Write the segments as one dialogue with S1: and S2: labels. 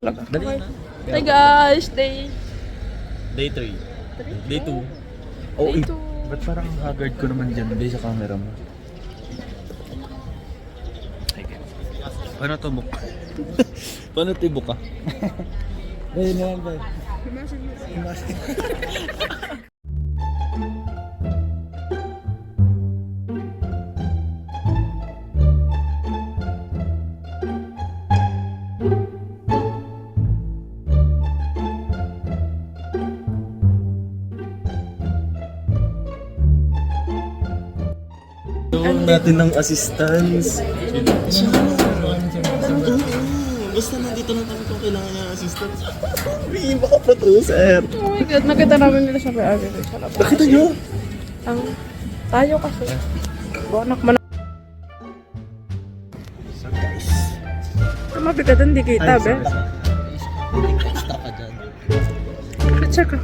S1: Dali na.
S2: Hi guys, day
S1: 3. Day 2.
S2: Oh, Day 2.
S1: Ba't parang haggard ko naman dyan day sa camera mo? Paano to book? Paano to book ka?
S3: Dahil na lang ba?
S1: Gawin natin ng assistance. Basta nandito lang kami kung kailangan niya ng assistance. May iba ka pa to, sir.
S2: Oh my god, nakita namin nila sa may-ari sa labas.
S1: Nakita niyo?
S2: Ang tayo kasi. Buwanak man.
S1: So guys.
S2: Mabigat, hindi kita, be.
S1: Extra ka dyan.
S2: Picture ka.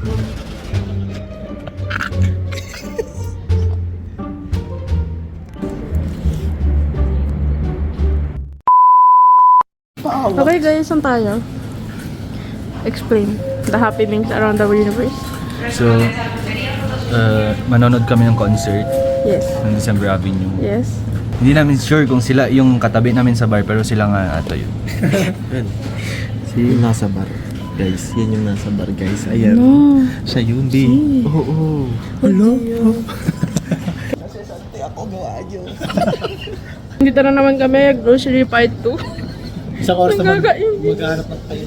S2: Okay guys, saan tayo? Explain the happenings around the universe.
S1: So, manonood kami ng concert
S2: Yes.
S1: ng December Avenue.
S2: Yes.
S1: Hindi namin sure kung sila yung katabi namin sa bar, pero sila nga ato yun. Yung nasa bar. Guys, yan yung nasa bar, guys. Ayan.
S2: No.
S1: Siya yun, di. Oo. Hello? Kasi sante ako gawa nyo.
S2: Dito na naman kami, grocery part 2.
S3: Isang oras naman
S2: Nagkakain.
S3: maghahanap ng tayo.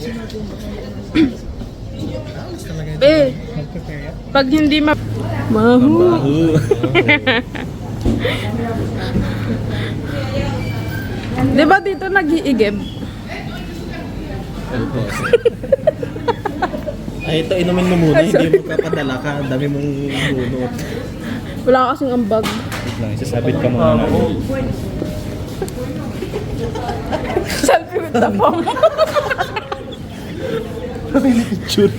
S2: Be, pag hindi Mahu. Di ba dito nag-iigib?
S3: Ay, ito, inumin mo muna. Hindi mo kapadala ka. Ang dami mong bunot.
S2: Wala kasing ambag.
S1: Wait lang, isasabit ka muna.
S2: Selfie with the bomb.
S1: Picture.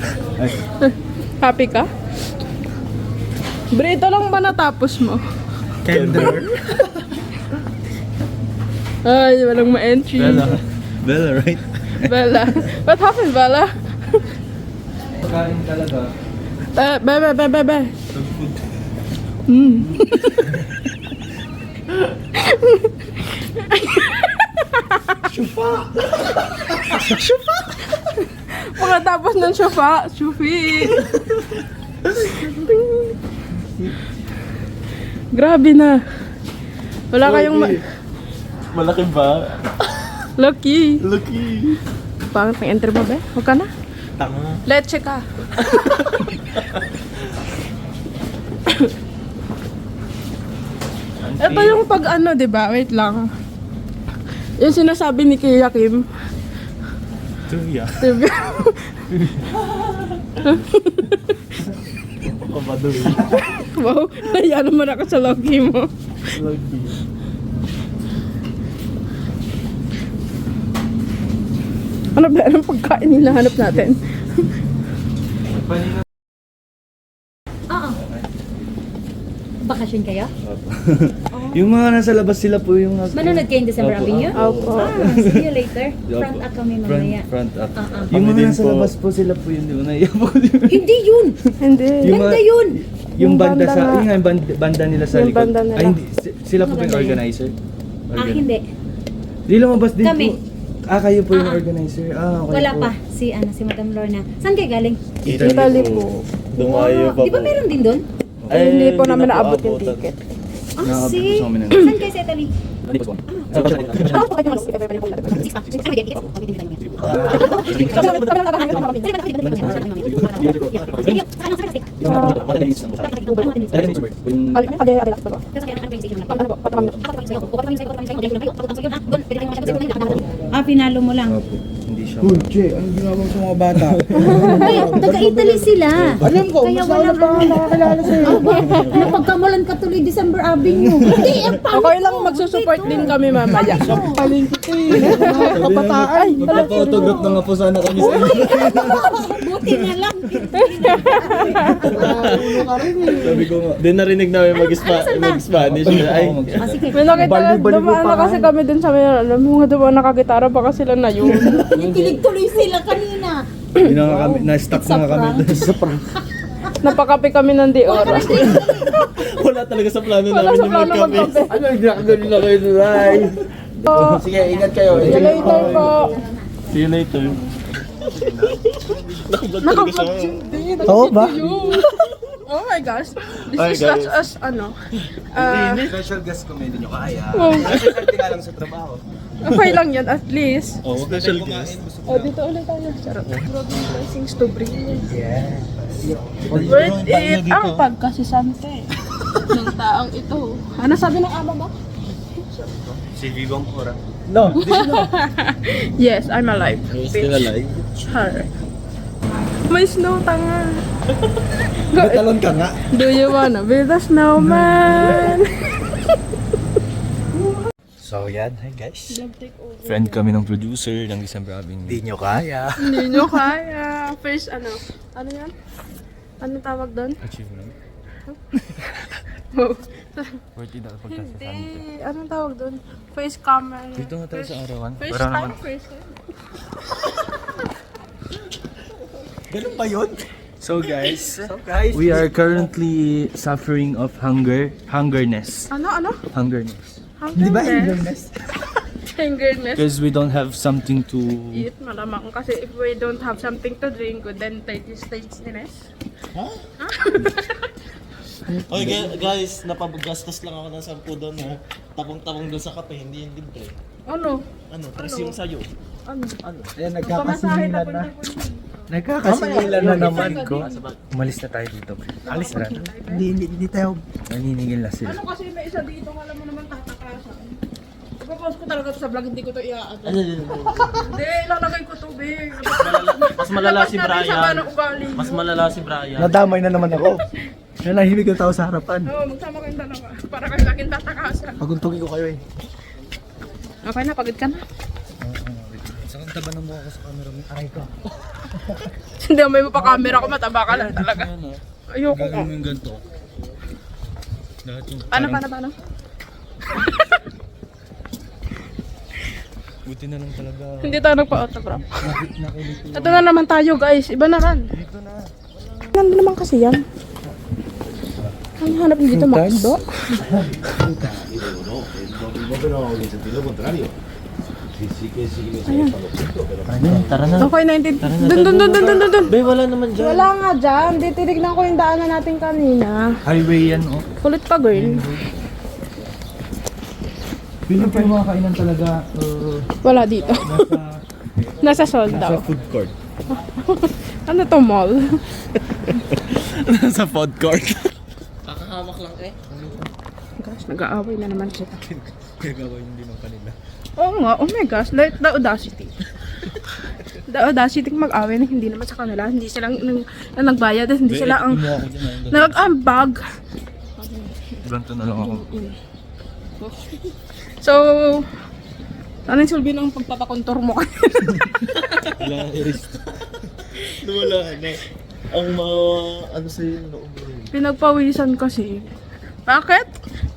S2: Happy ka? Brito lang ba natapos mo?
S3: Tender.
S2: Ay, walang ma-entry.
S1: Bella, right?
S2: Bella. What happened, Bella?
S1: Pagkain talaga.
S2: Be. Hmm. Syufa! Pagkatapos ng syufa, syufi. Grabe na. Wala kayong
S1: Malaki ba?
S2: Lucky.
S1: Lucky.
S2: Pangit ng enter mo, be? Huwag ka na.
S3: Tanga.
S2: Leche ka. Ito yung pag ano, di ba? Wait lang. Yung sinasabi ni Kuya Kim.
S1: Tuya.
S2: Diba?
S1: Kabadoy.
S2: Wow, naya naman ako sa logi mo.
S1: Lucky.
S2: Ano ba? Anong pagkain hinahanap natin?
S4: Oo. Bakasyon kayo?
S1: Yung mga nasa labas sila po yung
S4: Manonood kayo in December
S1: Opo.
S4: Avenue?
S2: Opo.
S4: See you later.
S1: Opo.
S4: Front up kami mamaya.
S1: Front up.
S4: Yung
S1: Yung mga nasa labas po sila po yun, di ba? Naiyak po.
S4: Hindi yun!
S2: Hindi.
S4: Banda yun!
S1: Yung banda
S2: banda
S1: sa,
S2: nga.
S1: yung nga, banda nila sa
S2: Yung
S1: likod.
S2: banda nila.
S1: Ay, hindi. Sila po ba yung
S4: Banda yun.
S1: organizer?
S4: Hindi.
S1: Di lumabas din
S4: Kami.
S1: po. Kayo po yung
S4: Ah.
S1: organizer. Okay
S4: Wala
S1: po.
S4: pa. Si Madam Lorna. Saan kayo galing?
S2: Italy po.
S1: Dumayo
S4: Di ba meron din doon?
S2: Ay, hindi po namin naabot yung ticket.
S4: Ah,
S1: Nakabot
S4: si...
S1: po sa amin ng-
S4: Saan kayo sa Italy? Pinalo mo lang.
S1: Hindi siya.
S3: Uy, Che, anong ginawa mo sa mga bata?
S4: Ay, taga-Italy sila.
S3: Alam ko,
S4: Kaya
S3: mas
S4: walang
S3: pa nakakilala sa'yo.
S4: Napagkamulan ka tuloy December Avenue. Hindi, ang pangit
S2: Okay lang,
S4: mo.
S2: magsusupport din kami mamaya.
S3: Paling kita eh. Mga kabataan.
S1: Magpapa-autograph na nga po sana kami sa inyo.
S4: Buti na lang.
S1: Sabi ko nga, din narinig namin mag-Spanish. Ay,
S4: Ah, sige.
S2: May nakita dumaan na kasi kami dun sa may alam mo nga dumaan nakagitara baka sila na yun.
S4: Kilig tuloy sila kanina.
S3: Na-stuck na nga kami doon sa prank.
S2: Napakape kami ng di oras.
S3: Wala talaga sa plano
S2: Wala
S3: namin
S2: sa
S3: yung
S2: plano
S3: magkape.
S2: magkape.
S1: Ano, nakagaling na kayo Nay? Sige, ingat kayo.
S2: See you later po.
S3: See you later. Nakablog talaga
S2: Nakablog
S3: siya.
S2: siya.
S1: Oo ba?
S2: Oh my gosh. This
S3: Hi,
S2: is such
S3: guys.
S2: as ano.
S1: Special guest kung hindi nyo kaya.
S2: Oh,
S1: Kasi nga lang sa trabaho.
S2: okay lang yan at least.
S3: Oh, special guest.
S2: Oh, dito ulit tayo. Charot. Broadway blessings to bring.
S1: Yeah.
S2: Worth it ang pagkasisante ng taong ito. Ano sabi ng ama mo?
S1: Si Vivong Ora.
S2: Yes, I'm alive.
S3: You're still alive?
S2: Char. May snow tanga.
S3: Talon ka nga.
S2: Do you wanna be the snowman?
S1: So yan, hi guys.
S2: Love take over.
S1: Friend kami ng producer ng December Avenue. Hindi nyo kaya.
S2: Hindi nyo kaya. First ano? Ano yan? Ano tawag doon?
S1: Achievement.
S2: Oh.
S1: Worthy daw
S2: Hindi.
S1: pagkasasante.
S2: Anong tawag doon? Face camera.
S1: Dito nga tayo sa arawan.
S2: First
S1: Para
S2: time,
S1: naman.
S2: first time.
S3: Ganun pa yun?
S1: So guys, we are currently suffering of hungerness.
S2: Ano?
S1: Hungerness.
S2: Hungerness? Hungerness.
S1: Because we don't have something to...
S2: Eat, malamang. Kasi if we don't have something to drink, then 30 stages.
S3: Okay guys, napagastos lang ako ng 10 doon ha. Tapong-tapong doon sa kape, hindi yung libre.
S2: Ano?
S3: Ano, tres yung sayo.
S2: Ano?
S1: Ayan,
S2: Pamasahe na po.
S1: Nagkakasingilan na naman ko. Umalis na tayo dito. Alis na. Hindi tayo. Naninigil na sila.
S2: Ano kasi may isa dito, alam mo naman tatakasan. Ipapost ko talaga to sa vlog, hindi ko to i-upload.
S3: Ano?
S2: Hindi, ilalagay ko to, be.
S3: Mas malala si
S2: Labas natin sa
S3: Brian.
S2: paano ugali.
S3: Mas malala si Brian.
S1: Nadamay na naman ako. Nanahimik yung tao sa harapan.
S2: Oo, magsama kayong dalawa. Para kayo laging tatakasan.
S1: Paguntugin ko kayo eh.
S2: Okay na, pagod ka na.
S1: Saan taba na mo ako sa camera mo? Aray ko.
S2: Hindi, may pa camera ko, mataba ka lang talaga. Ayoko ko.
S1: yung ganito. Lahat yung...
S2: Paano?
S1: Buti na lang talaga.
S2: Hindi tayo nagpa-autograph. Ito na naman tayo, guys. Iba naman.
S1: Dito na.
S2: Ganda naman kasi yan. Ang hanap dito, McDo.
S3: Tara na.
S2: Okay, 19. Dun.
S3: Be, wala naman dyan.
S2: Wala nga dyan. Di tinignan ko yung daanan natin kanina.
S1: Highway yan oh.
S2: Kulit pa, girl.
S1: Piling pa yung mga kainan talaga
S2: Wala dito.
S1: nasa
S2: Nasa sold daw.
S3: food court.
S2: Ano to, mall?
S3: Sa food court. Kakahamak lang eh.
S2: Gosh, nag-aaway na naman sila.
S1: gagawin din ng kanila.
S2: Oo nga, oh my gosh, the audacity. The audacity mag-away na hindi naman sa kanila. Hindi sila ang nagbayad at hindi sila ang nag-ambag.
S1: Ganto na lang ako.
S2: So, ano yung sulbi ng pagpapakontor mo kanina?
S3: Wala na i-risk. Wala na. Ang mga ano sa'yo yung loob mo.
S2: Pinagpawisan kasi. Bakit?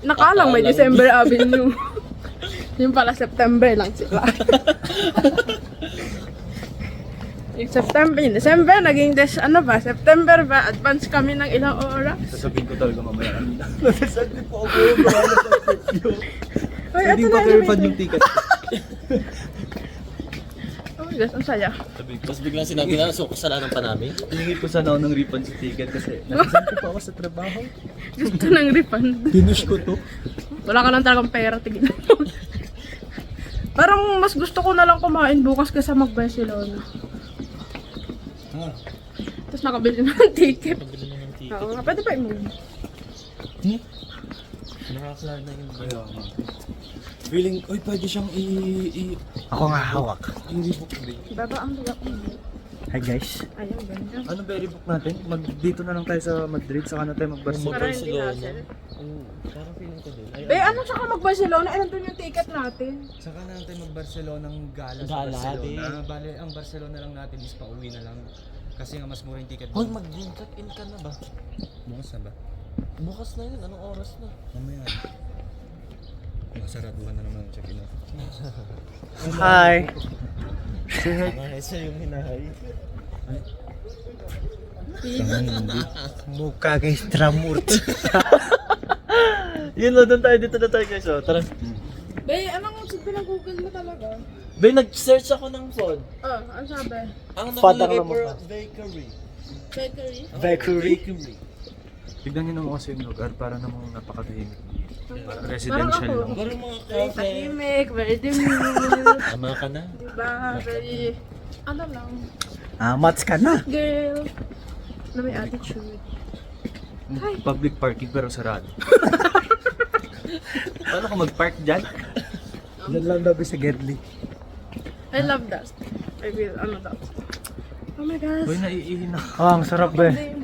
S2: Nakalang may December Avenue. Yung pala September lang sila. Yung December, naging September ba? Advance kami ng ilang oras.
S1: Sasabihin ko talaga mamaya kanina.
S2: Ay,
S1: Hindi
S2: ito
S1: pa
S2: na
S1: verified yung ticket.
S2: Oh my gosh, ang saya.
S3: Tapos biglang sinabi na, so kasalanan pa namin.
S1: Hingi ko sana ako ng refund sa ticket kasi nasasan ko pa ako sa trabaho.
S2: Gusto ng refund.
S1: Pinush ko to.
S2: Wala ka lang talagang pera, tignan mo. Parang mas gusto ko na lang kumain bukas kaysa mag-Barcelona. Tapos nakabili na ng ticket.
S3: Pabili na ng ticket.
S2: Oo nga, pwede pa i-move.
S3: Nakakasalanan na yung
S1: Kaya nga. Feeling, oy pwede siyang
S3: Ako nga hawak.
S1: i-rebook din.
S2: Baba ang lula ko.
S1: Hi guys.
S2: Ayun, ganda.
S1: Ano ba i-rebook natin? Dito na lang tayo sa Madrid, saka na tayo mag-Barcelona.
S2: Para hindi hassle.
S3: Parang feeling ko din.
S2: Eh, ano saka mag-Barcelona? Eh, nandun yung ticket natin.
S1: Saka na lang tayo mag-Barcelona ng gala sa
S3: Gala,
S1: Barcelona.
S3: di.
S1: Bale, ang Barcelona lang natin is pauwi na lang. Kasi nga mas mura yung ticket.
S3: Hoy, mag-check-in ka na ba?
S1: Bukas na ba?
S3: Bukas na yun. Anong oras na?
S1: Mamaya. Saraduhan na naman ang check-in.
S5: Hi.
S3: Ay, siya yung hinahay.
S5: Mukha kay Stramurt.
S3: Yun na, doon tayo. Dito na tayo guys. Oh. Tara.
S2: Bay, anong sabi ng Google mo talaga?
S3: Bay, nag-search ako ng phone.
S2: Ano sabi?
S3: Ang
S5: Father
S3: nakalagay
S5: naman
S3: for
S5: pa.
S3: bakery.
S2: Bakery?
S3: Bakery.
S1: Tignan niyo naman kasi yung lugar para namang napakatahimik.
S2: Parang
S1: Residential
S2: ako.
S1: lang.
S3: Parang mga
S2: Very
S3: cafe.
S2: tahimik, very demure.
S3: Tama ka na.
S2: Diba? Very, ano lang,
S5: Mats ka na.
S2: girl. Na may attitude.
S1: Public parking pero sarado. Paano ka mag-park dyan?
S5: Yan lang daw sa Gedli.
S2: I love that. I will, ano daw. Oh my gosh.
S1: Uy, naiihi na.
S5: Oh, ang sarap ba?
S3: Kasama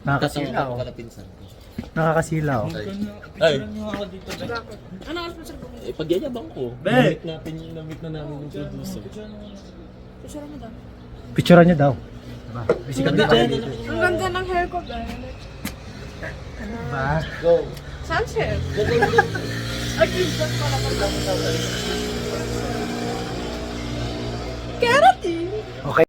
S5: Nakakasilaw.
S3: ko pala pinsan ko.
S5: Nakakasilaw.
S3: Ay,
S2: Bakit? Ano ang sponsor ko?
S3: pagyayabang ko. Namit na namin yung producer.
S2: Picture mo daw.
S5: Picturean niya daw.
S2: Ang ganda ng hair ko, guys.
S5: Ba?
S3: Go.
S2: Saan siya?Ag-ibig pala ko lang. Keratin!
S5: Okay.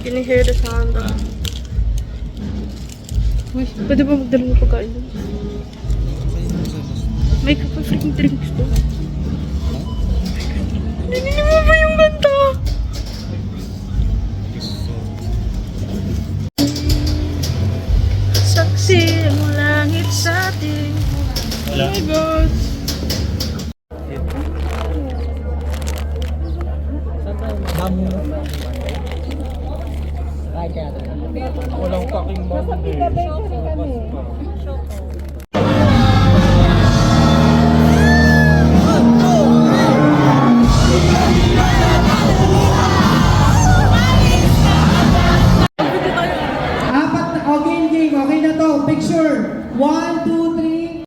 S2: Can you hear the sound of... Uy, pwede ba magdala ng pagkain doon? May freaking drinks doon. Nininig mo ba yung ganda? Saksi ang langit sa ating... Oh my God!
S3: Walang paking Monday.
S6: Apat na, game. Okay na to. Picture. 1, 2, 3.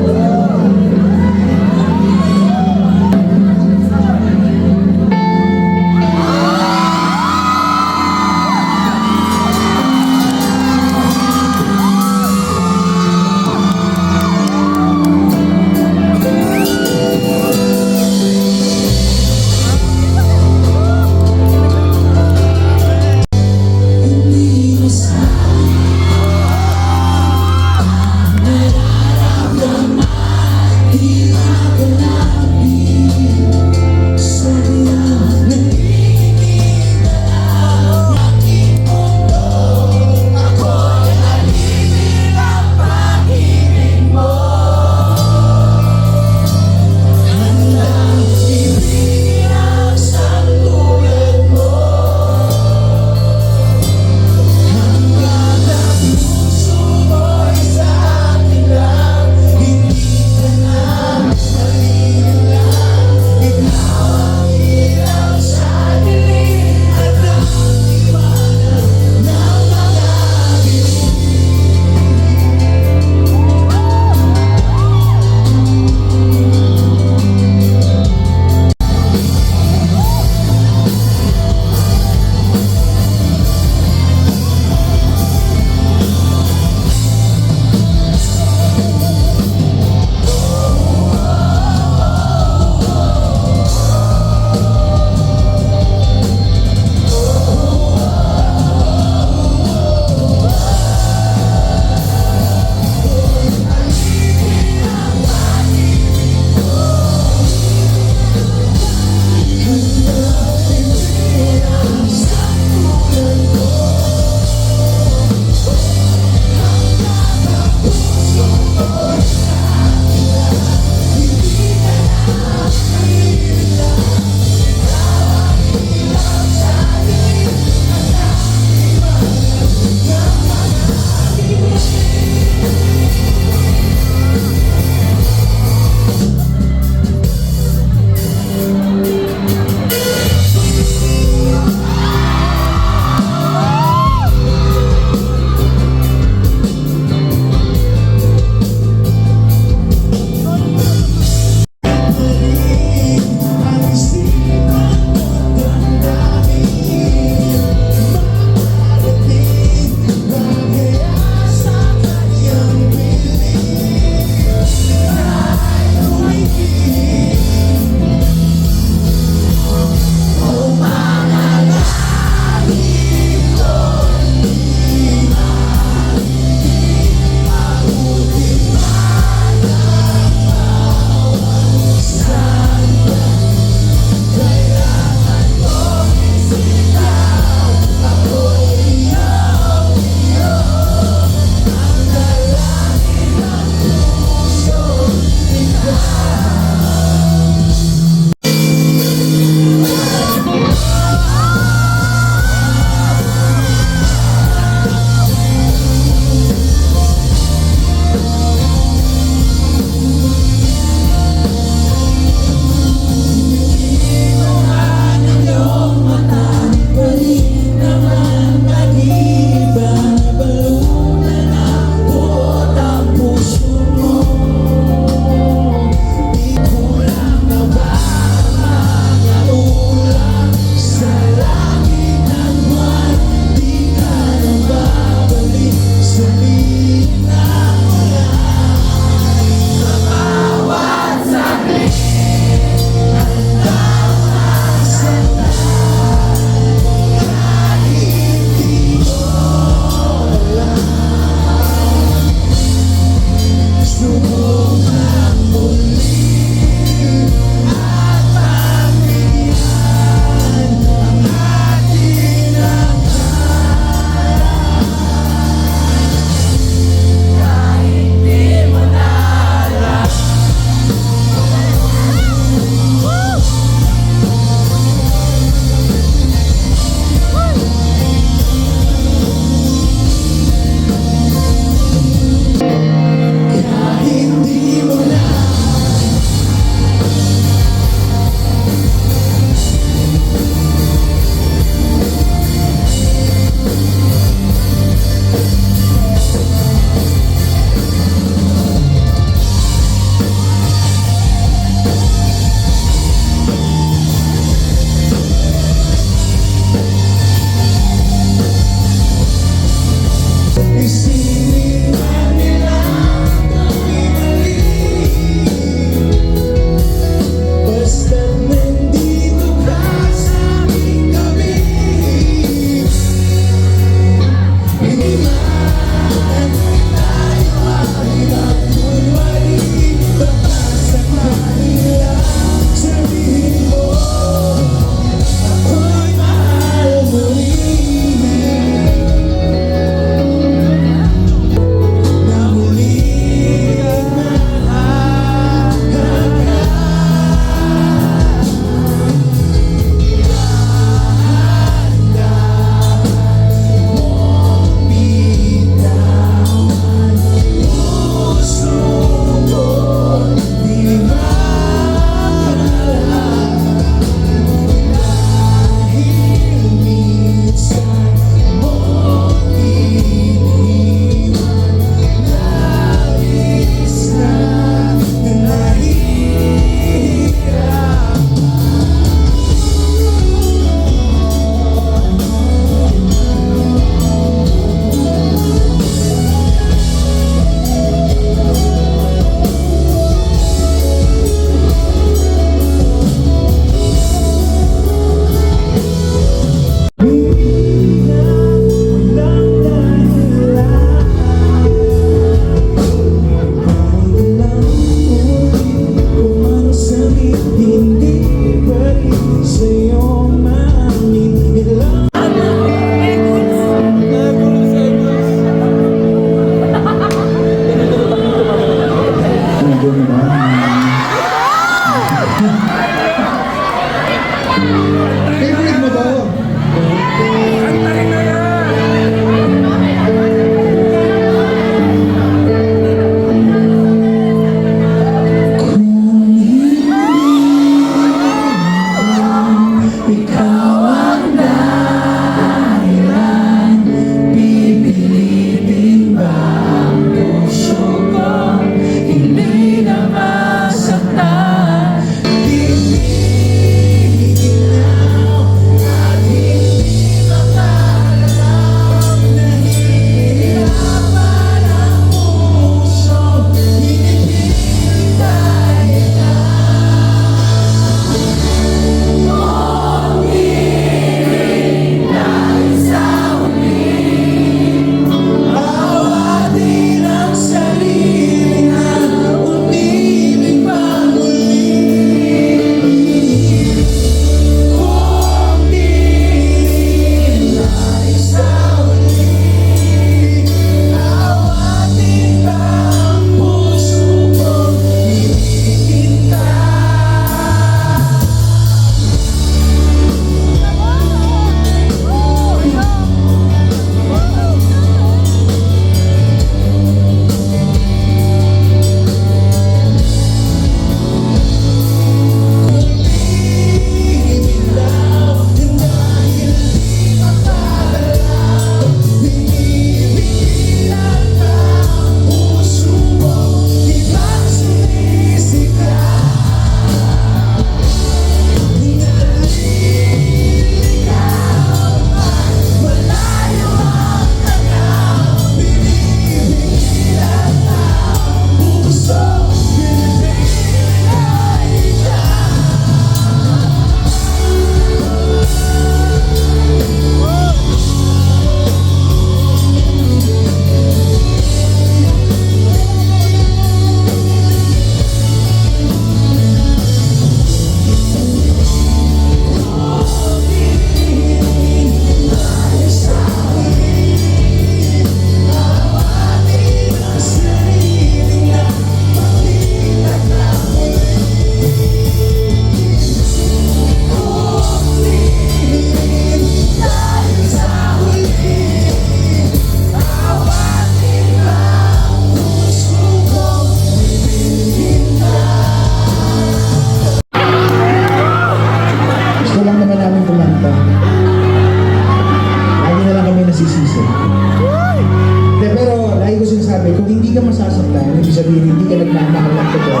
S6: sabihin hindi ka nagmamahal ng totoo.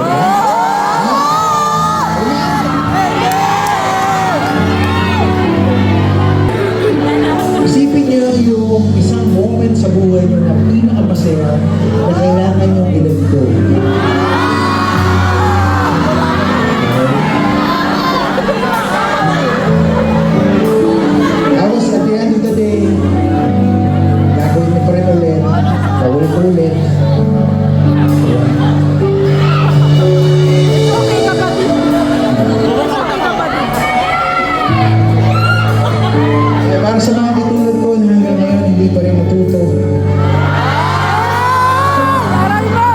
S6: Isipin niyo yung isang moment sa buhay niyo na pinakamasaya na kailangan niyong ilanto. Tapos at the end of the day, gagawin niyo pa rin ulit, gawin ko ulit.
S2: Okay, kapatid. Okay, kapatid.
S6: Kaya para sa mga katulad ko na hanggang ngayon hindi pa rin natuto,
S2: Aray mo!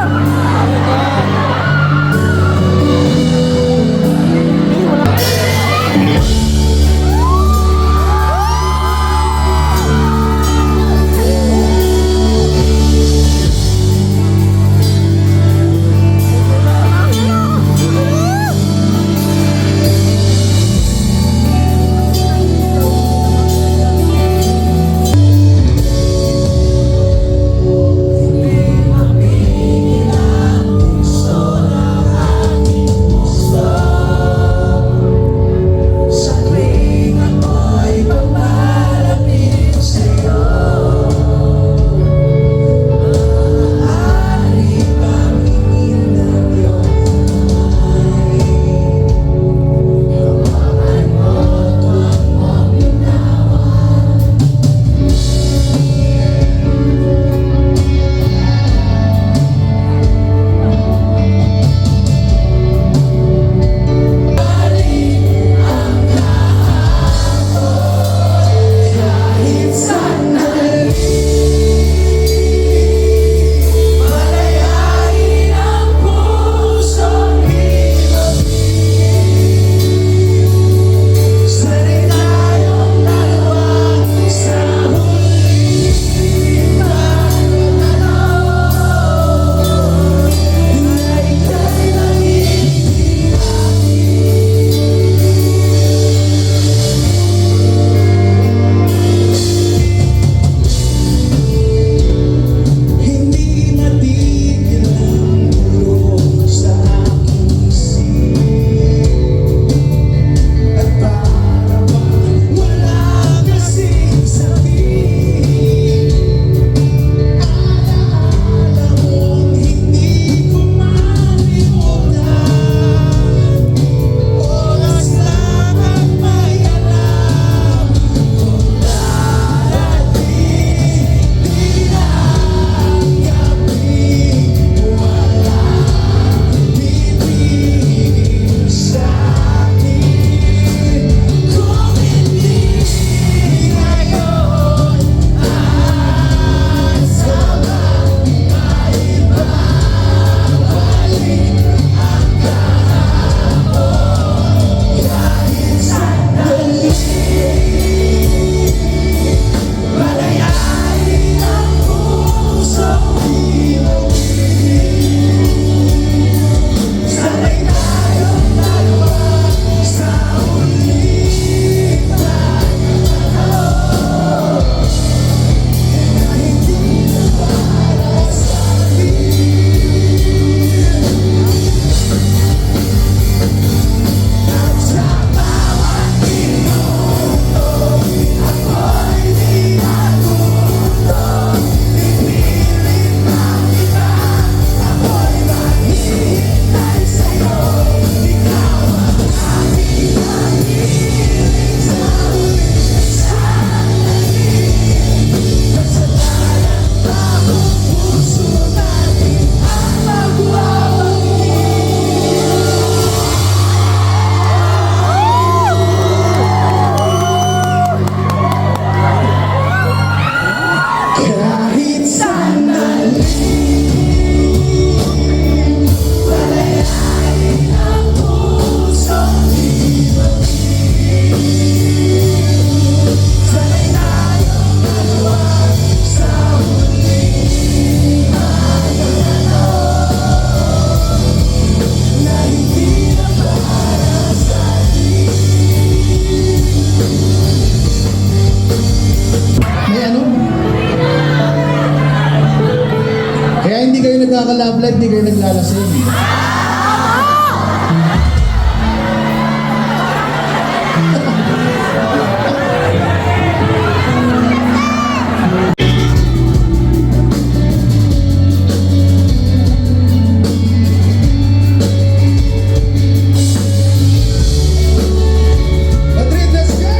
S6: nagkaka-love life, di kayo naglalasing. Madrid, let's go!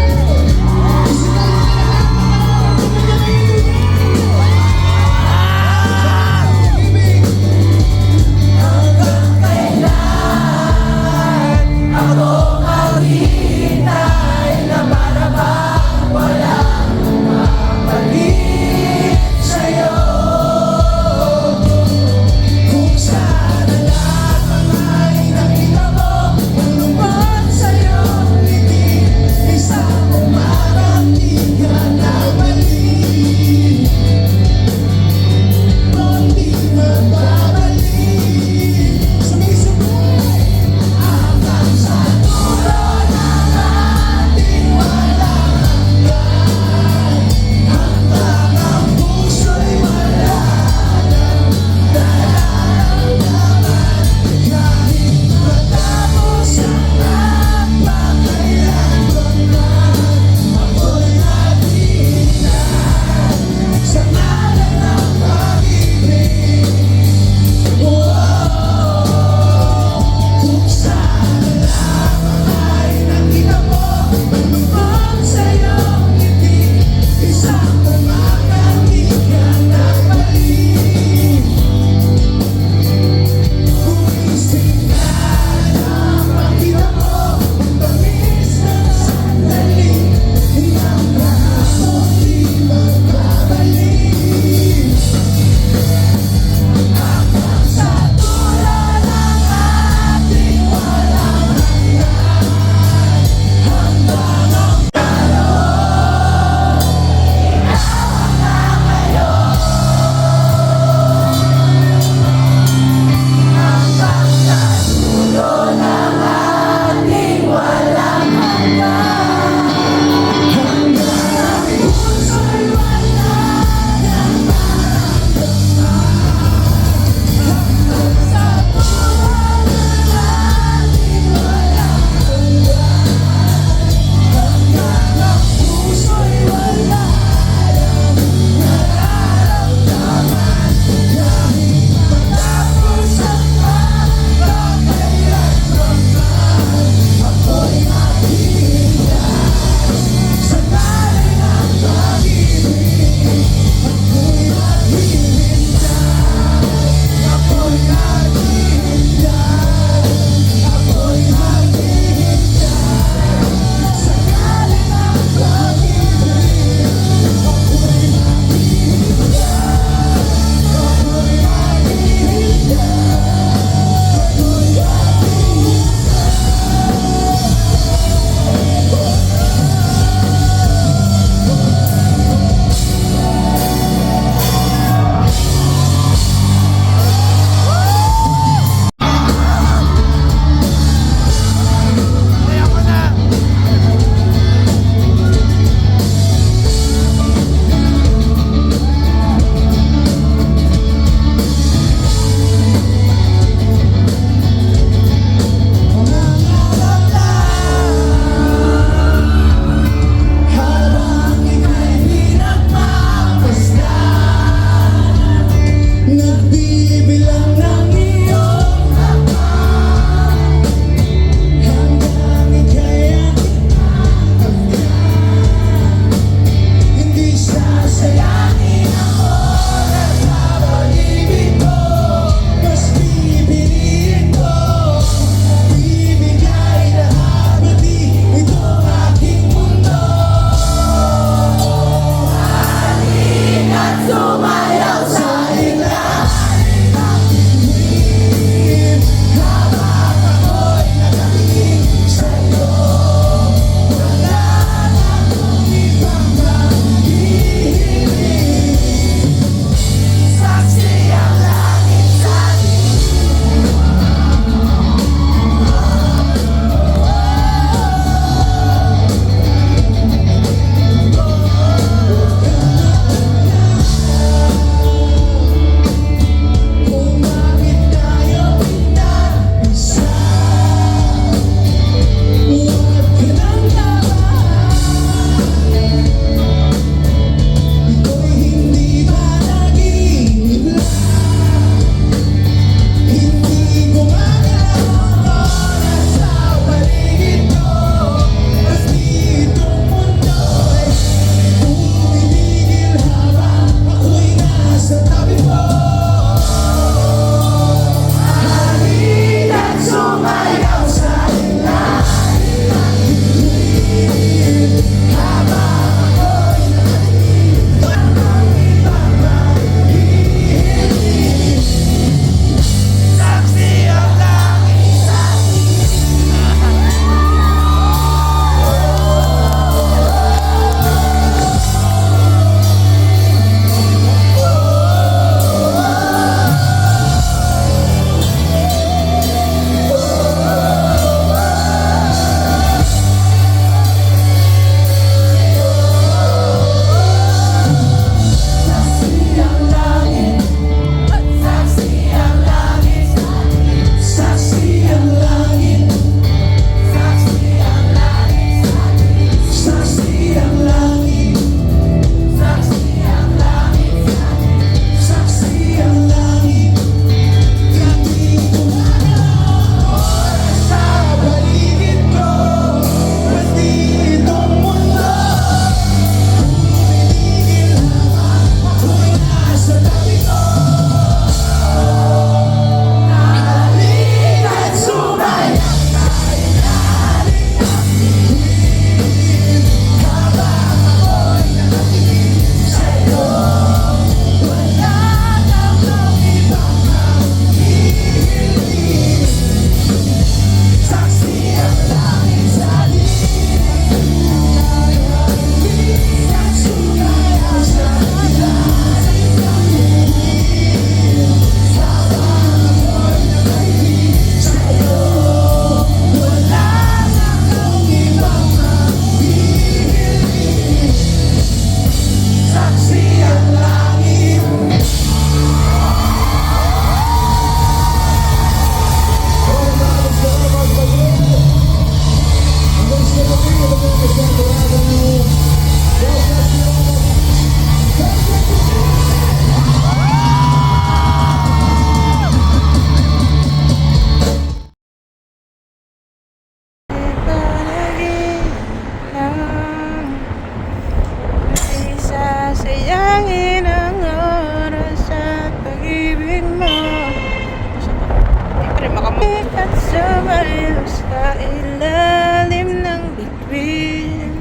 S2: Sumayo sa ilalim ng bituin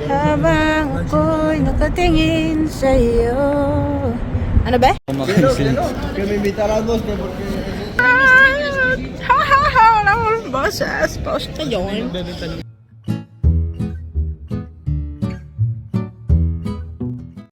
S2: habang ako'y nakatingin sa'yo. Ano ba?
S3: Kami bitaramos.
S2: Ha ha ha! Wala mo boses. Post na yun.